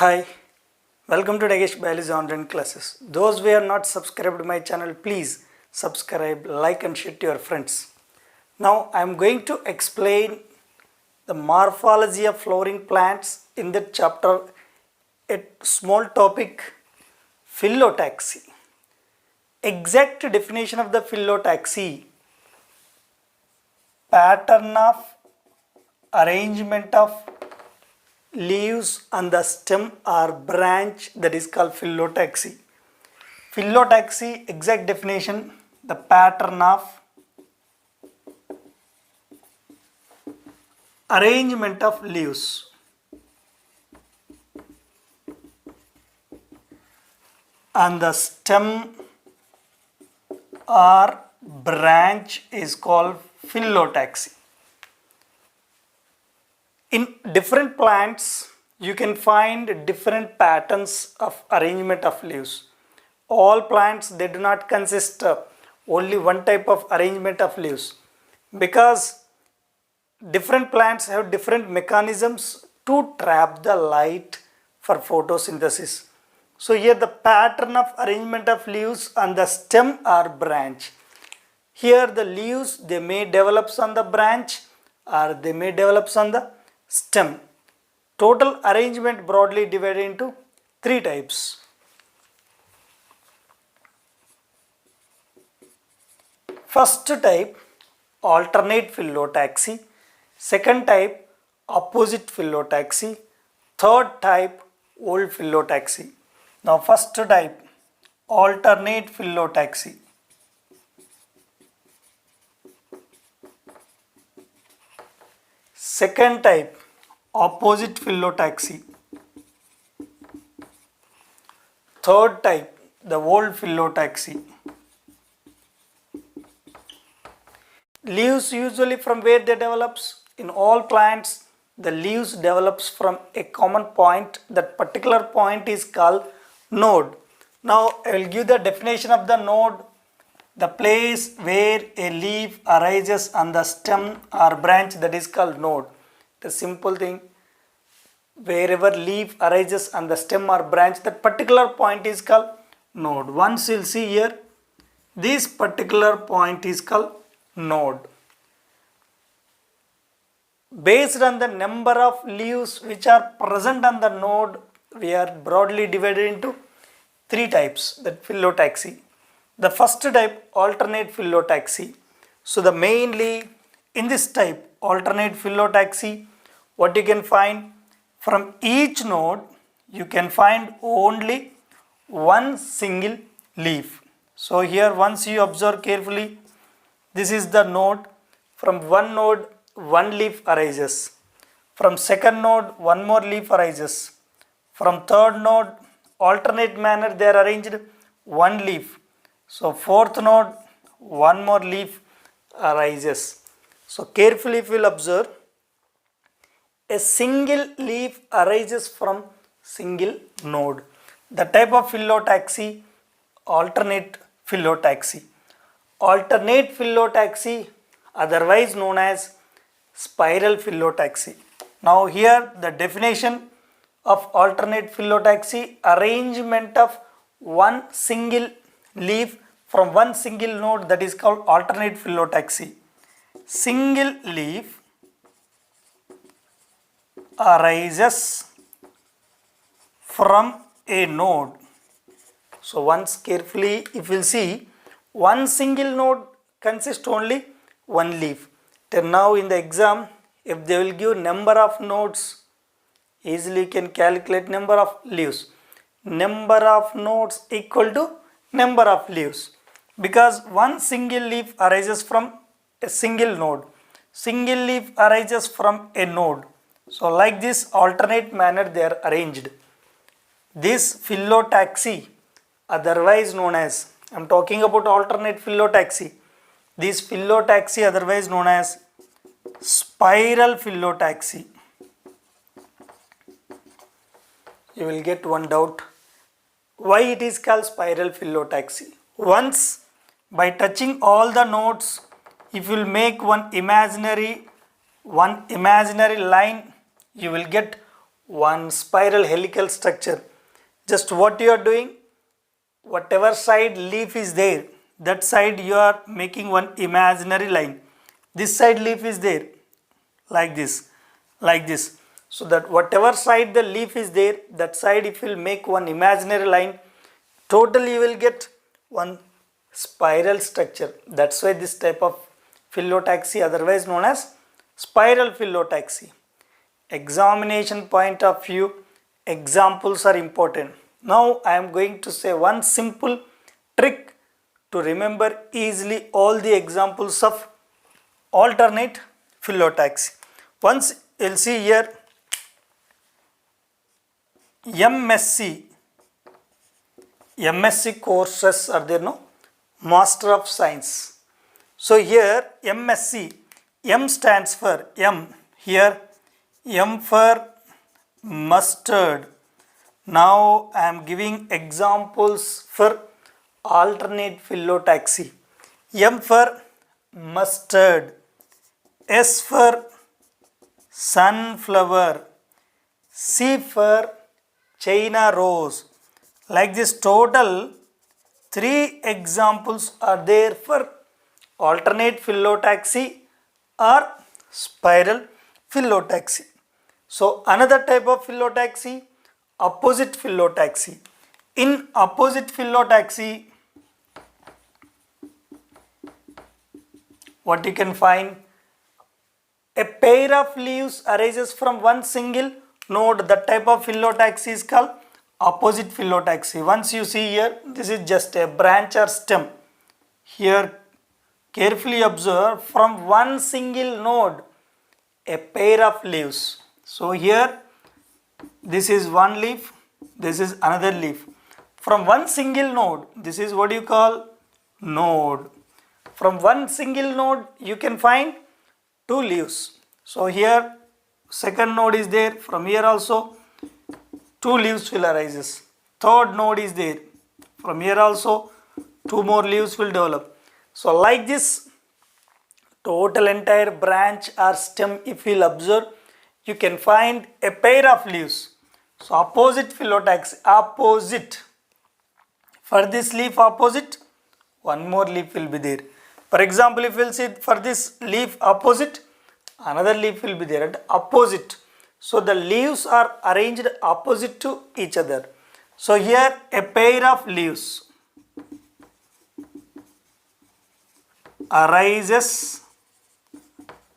Hi, welcome to Dagesh Biology online classes. Those who have not subscribed to my channel, please subscribe, like and share to your friends. Now I am going to explain the morphology of flowering plants in that chapter, a small topic, phyllotaxy. Exact definition of the phyllotaxy: pattern of arrangement of leaves on the stem or branch, that is called phyllotaxy. Phyllotaxy, exact definition: the pattern of arrangement of leaves on the stem or branch is called phyllotaxy. In different plants, you can find different patterns of arrangement of leaves. All plants, they do not consist of only one type of arrangement of leaves, because different plants have different mechanisms to trap the light for photosynthesis. So here the pattern of arrangement of leaves on the stem or branch. Here the leaves, they may develop on the branch or they may develop on the stem. Total arrangement broadly divided into three types. First type, alternate phyllotaxy. Second type, opposite phyllotaxy. Third type, old phyllotaxy. Now first type, alternate phyllotaxy. Second type, opposite phyllotaxy. Third type, the old phyllotaxy. Leaves usually from where they develops? In all plants, the leaves develops from a common point. That particular point is called node. Now I will give the definition of the node: the place where a leaf arises on the stem or branch, that is called node. The simple thing, wherever leaf arises on the stem or branch, that particular point is called node. Once you'll see here, this particular point is called node. Based on the number of leaves which are present on the node, we are broadly divided into three types, that phyllotaxy. The first type, alternate phyllotaxy. So the mainly in this type, alternate phyllotaxy, what you can find, from each node you can find only one single leaf. So here once you observe carefully, this is the node. From one node one leaf arises. From second node one more leaf arises. From third node, alternate manner they are arranged, one leaf. So fourth node one more leaf arises. So carefully if you will observe, a single leaf arises from single node. The type of phyllotaxy, alternate phyllotaxy. Alternate phyllotaxy, otherwise known as spiral phyllotaxy. Now here the definition of alternate phyllotaxy: arrangement of one single leaf from one single node, that is called alternate phyllotaxy. Single leaf arises from a node. So once carefully if you will see, one single node consists only one leaf. Then now in the exam, if they will give number of nodes, easily you can calculate number of leaves. Number of nodes equal to number of leaves, because one single leaf arises from a single node. Single leaf arises from a node. So like this alternate manner they are arranged. This phyllotaxy, otherwise known as, I am talking about alternate phyllotaxy. This phyllotaxy otherwise known as spiral phyllotaxy. You will get one doubt, why it is called spiral phyllotaxy. Once by touching all the nodes, if you will make one imaginary line, you will get one spiral helical structure. Just what you are doing, whatever side leaf is there, that side you are making one imaginary line. This side leaf is there, like this, like this. So that whatever side the leaf is there, that side if you will make one imaginary line, totally you will get one spiral structure. That's why this type of phyllotaxy, otherwise known as spiral phyllotaxy. Examination point of view, examples are important. Now I am going to say one simple trick to remember easily all the examples of alternate phyllotaxy. Once you'll see here, MSc courses are there, no? Master of Science. So here MSc, M stands for M, here M for mustard. Now I am giving examples for alternate phyllotaxy. M for mustard, S for sunflower, C for China rose. Like this, total 3 examples are there for alternate phyllotaxy or spiral phyllotaxy. So another type of phyllotaxy, opposite phyllotaxy. In opposite phyllotaxy, what you can find, a pair of leaves arises from one single node. That type of phyllotaxy is called opposite phyllotaxy. Once you see here, this is just a branch or stem. Here carefully observe, from one single node a pair of leaves. So here this is one leaf, this is another leaf. From one single node, this is what you call node. From one single node you can find 2 leaves. So here second node is there, from here also 2 leaves will arise. Third node is there, from here also 2 more leaves will develop. So like this, total entire branch or stem if you will observe, you can find a pair of leaves. So opposite phyllotaxy, opposite. For this leaf opposite, one more leaf will be there. For example, if you will see for this leaf opposite, another leaf will be there at opposite. So the leaves are arranged opposite to each other. So here a pair of leaves arises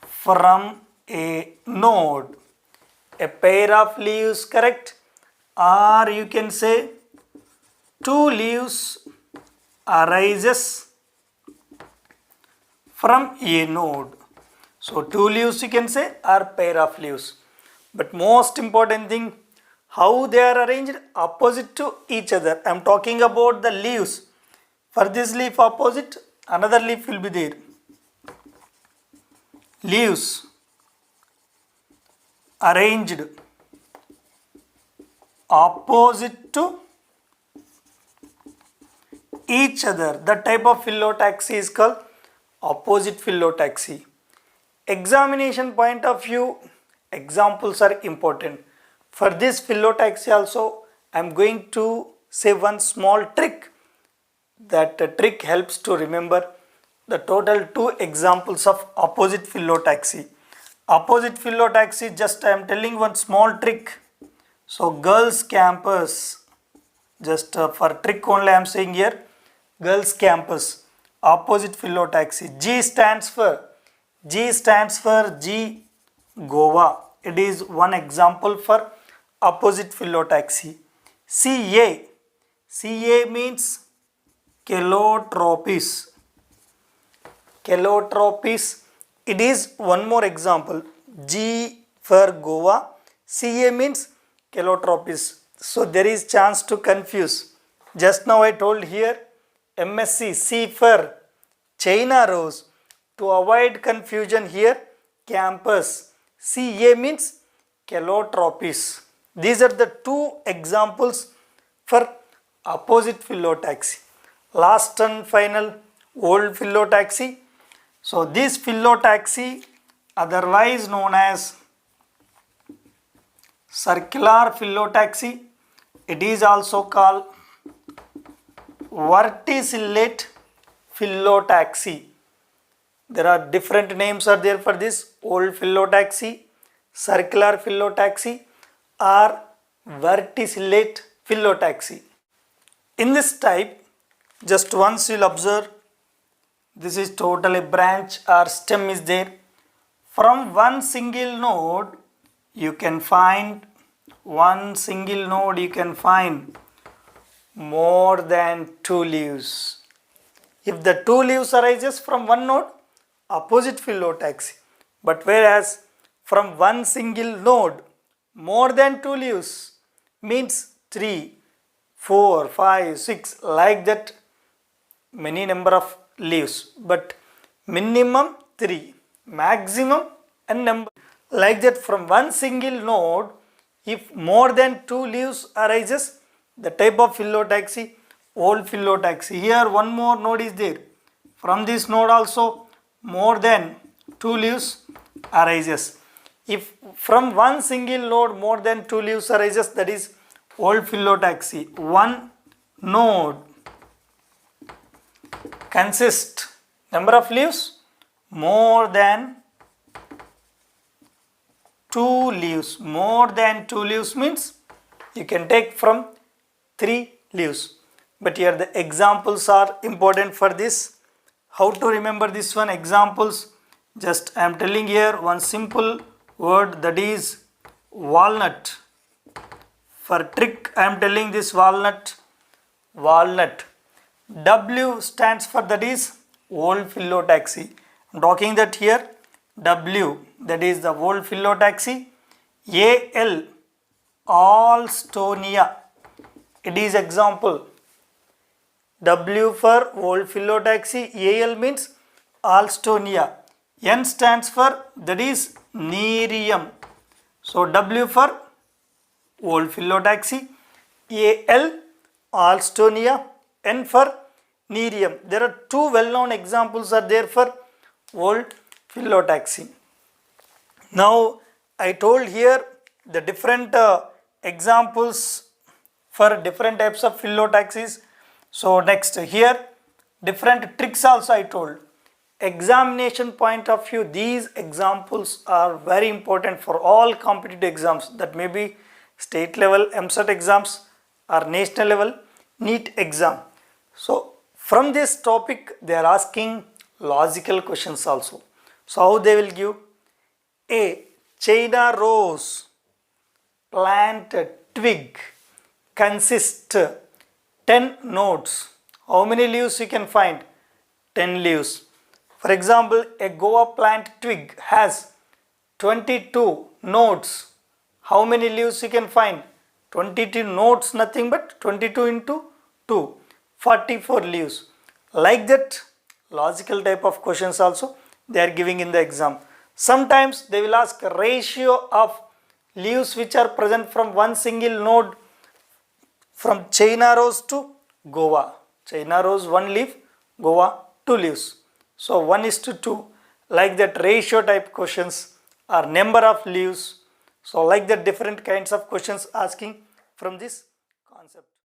from a node. A pair of leaves, correct? Or you can say 2 leaves arises from a node. So 2 leaves you can say, or pair of leaves. But most important thing, how they are arranged opposite to each other. I am talking about the leaves. For this leaf opposite, another leaf will be there. Leaves arranged opposite to each other. The type of phyllotaxy is called opposite phyllotaxy. Examination point of view, examples are important. For this phyllotaxy also, I am going to say one small trick. That trick helps to remember the total 2 examples of opposite phyllotaxy. Opposite phyllotaxy, just I am telling one small trick. So girls campus, just for trick only I am saying here, girls campus, opposite phyllotaxy. G stands for G, Goa. It is one example for opposite phyllotaxy. CA means Calotropis. It is one more example. G for Goa, CA means Calotropis. So there is chance to confuse. Just now I told here MSc, C for China rose. To avoid confusion here, campus, CA means Calotropis. These are the 2 examples for opposite phyllotaxy. Last and final, old phyllotaxy. So this phyllotaxy, otherwise known as circular phyllotaxy. It is also called verticillate phyllotaxy. There are different names are there for this: old phyllotaxy, circular phyllotaxy, or verticillate phyllotaxy. In this type, just once you'll observe, this is totally branch or stem is there. From one single node you can find more than 2 leaves. If the 2 leaves arises from one node, opposite phyllotaxy. But whereas from one single node, more than 2 leaves means 3, 4, 5, 6, like that, many number of leaves, but minimum 3, maximum n number. Like that, from one single node, if more than 2 leaves arises, the type of phyllotaxy, old phyllotaxy. Here one more node is there. From this node also more than 2 leaves arises. If from one single node more than 2 leaves arises, that is old phyllotaxy. One node consists number of leaves more than 2 leaves. More than 2 leaves means you can take from 3 leaves. But here the examples are important for this. How to remember this one? Examples, just I am telling here one simple word, that is walnut. For trick I am telling this walnut. W stands for, that is old phyllotaxy. I am talking that here W, that is the old phyllotaxy. AL, Alstonia, it is example. W for old phyllotaxy, AL means Alstonia, N stands for, that is Nerium. So W for old phyllotaxy, AL Alstonia, N for Nerium. There are 2 well-known examples are there for old phyllotaxy. Now I told here the different examples for different types of phyllotaxies. So next here different tricks also I told. Examination point of view, these examples are very important for all competitive exams, that may be state level EAMCET exams or national level NEET exam. So from this topic they are asking logical questions also. So how they will give? A. China rose plant twig consist 10 nodes. How many leaves you can find? 10 leaves. For example, a guava plant twig has 22 nodes. How many leaves you can find? 22 nodes, nothing but 22 into 2, 44 leaves. Like that, logical type of questions also they are giving in the exam. Sometimes they will ask a ratio of leaves which are present from one single node, from China rose to guava. China rose 1 leaf, guava 2 leaves. So 1:2, like that ratio type questions or number of leaves. So like that different kinds of questions asking from this concept.